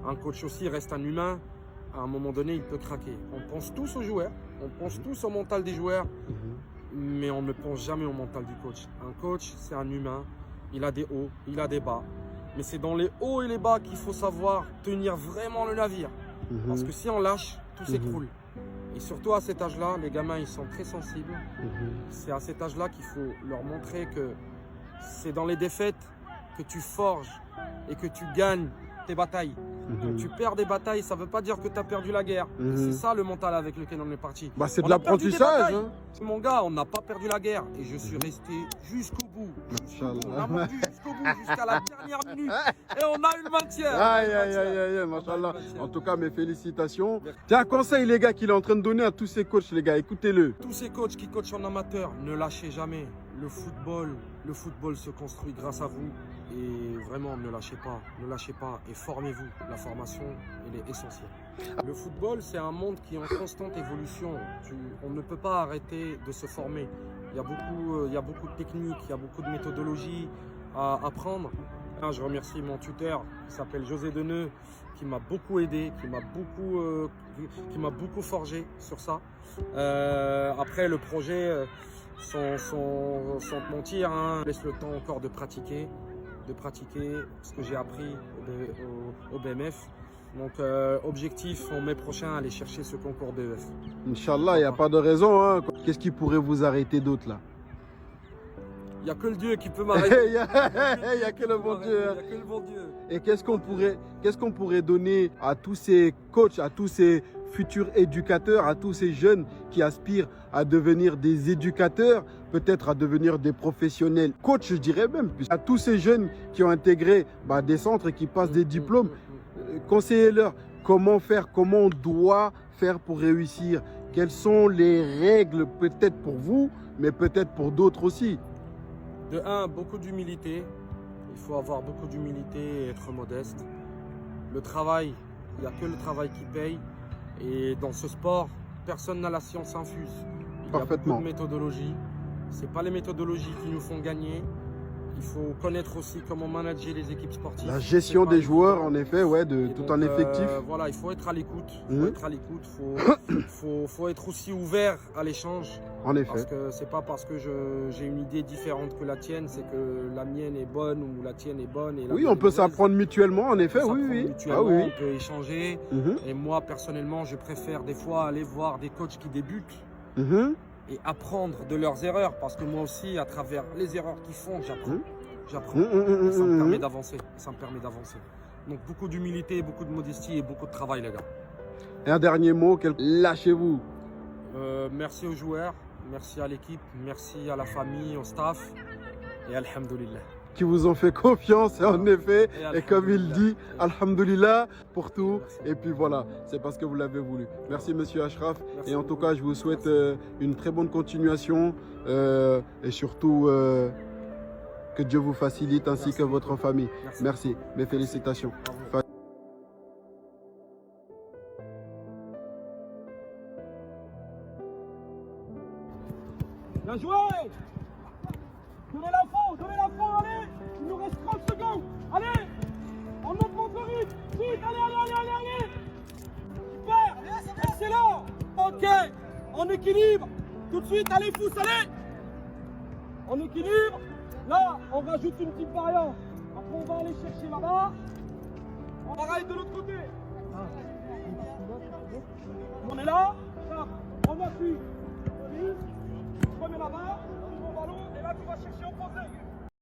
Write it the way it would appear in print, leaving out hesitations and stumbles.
Un coach aussi reste un humain. À un moment donné, il peut craquer. On pense tous aux joueurs, on pense tous au mental des joueurs, mais on ne pense jamais au mental du coach. Un coach, c'est un humain. Il a des hauts, il a des bas. Mais c'est dans les hauts et les bas qu'il faut savoir tenir vraiment le navire. Parce que si on lâche, tout s'écroule. Et surtout à cet âge-là, les gamins, ils sont très sensibles. C'est à cet âge-là qu'il faut leur montrer que c'est dans les défaites que tu forges et que tu gagnes tes batailles. Donc tu perds des batailles, ça ne veut pas dire que tu as perdu la guerre. C'est ça le mental avec lequel on est parti. Bah, c'est de l'apprentissage. Hein. Mon gars, on n'a pas perdu la guerre et je suis resté jusqu'au bout. On a mordu jusqu'au bout, jusqu'à la dernière minute. Et on a eu le maintien. Aïe, machallah. En tout cas, mes félicitations. Tiens, un conseil, les gars, qu'il est en train de donner à tous ces coachs, les gars. Écoutez-le. Tous ces coachs qui coachent en amateur, ne lâchez jamais. Le football se construit grâce à vous. Et vraiment, ne lâchez pas et formez-vous. La formation, elle est essentielle. Le football, c'est un monde qui est en constante évolution. On ne peut pas arrêter de se former. Il y a beaucoup de techniques, il y a beaucoup de méthodologies à apprendre. Je remercie mon tuteur qui s'appelle José Deneux, qui m'a beaucoup aidé, qui m'a beaucoup forgé sur ça. Après, le projet, sans te mentir, laisse le temps encore de pratiquer ce que j'ai appris au BMF. Donc objectif en mai prochain, aller chercher ce concours BEF. Inch'Allah, il n'y a pas de raison. Hein. Qu'est-ce qui pourrait vous arrêter d'autre là? Il n'y a que le Dieu qui peut m'arrêter. Il n'y a que le bon Dieu. Il n'y a que le bon Dieu. Et qu'est-ce qu'on pourrait donner à tous ces coachs, à tous ces futurs éducateurs, à tous ces jeunes qui aspirent à devenir des éducateurs, peut-être à devenir des professionnels coachs, je dirais même, à tous ces jeunes qui ont intégré des centres et qui passent des diplômes, conseillez-leur comment faire, comment on doit faire pour réussir, quelles sont les règles peut-être pour vous, mais peut-être pour d'autres aussi. De un, beaucoup d'humilité. Il faut avoir beaucoup d'humilité et être modeste. Le travail, il n'y a que le travail qui paye. Et dans ce sport, personne n'a la science infuse. Il y a beaucoup de méthodologies. Ce n'est pas les méthodologies qui nous font gagner. Il faut connaître aussi comment manager les équipes sportives. La gestion des joueurs, en effet, de tout un effectif. Voilà, il faut être à l'écoute. Faut être aussi ouvert à l'échange. En effet. Parce que c'est pas parce que j'ai une idée différente que la tienne, c'est que la mienne est bonne ou la tienne est bonne. Et oui, on peut s'apprendre mutuellement, en effet, oui. On peut échanger. Et moi, personnellement, je préfère des fois aller voir des coachs qui débutent. Et apprendre de leurs erreurs, parce que moi aussi, à travers les erreurs qu'ils font, j'apprends. Et ça me permet d'avancer. Donc beaucoup d'humilité, beaucoup de modestie et beaucoup de travail, les gars. Et un dernier mot, lâchez-vous. Merci aux joueurs, merci à l'équipe, merci à la famille, au staff et alhamdoulilah. Qui vous ont fait confiance, en effet, et comme il dit, alhamdoulilah pour tout. Merci. Et puis voilà, c'est parce que vous l'avez voulu. Merci monsieur Achraf. Merci et en tout cas, je vous souhaite une très bonne continuation et surtout que Dieu vous facilite ainsi que votre famille. Merci. Mes félicitations. Bien joué! Donnez la fin, allez! Il nous reste 30 secondes! Allez! On augmente le rythme! Vite, allez! Super! Excellent! Ok! En équilibre! Tout de suite, allez, Fous, allez! En équilibre! Là, on rajoute une petite variante. Après, on va aller chercher là-bas. On arrête de l'autre côté. On est là, on appuie. Je remets là-bas, mon ballon, et là tu vas chercher en posé.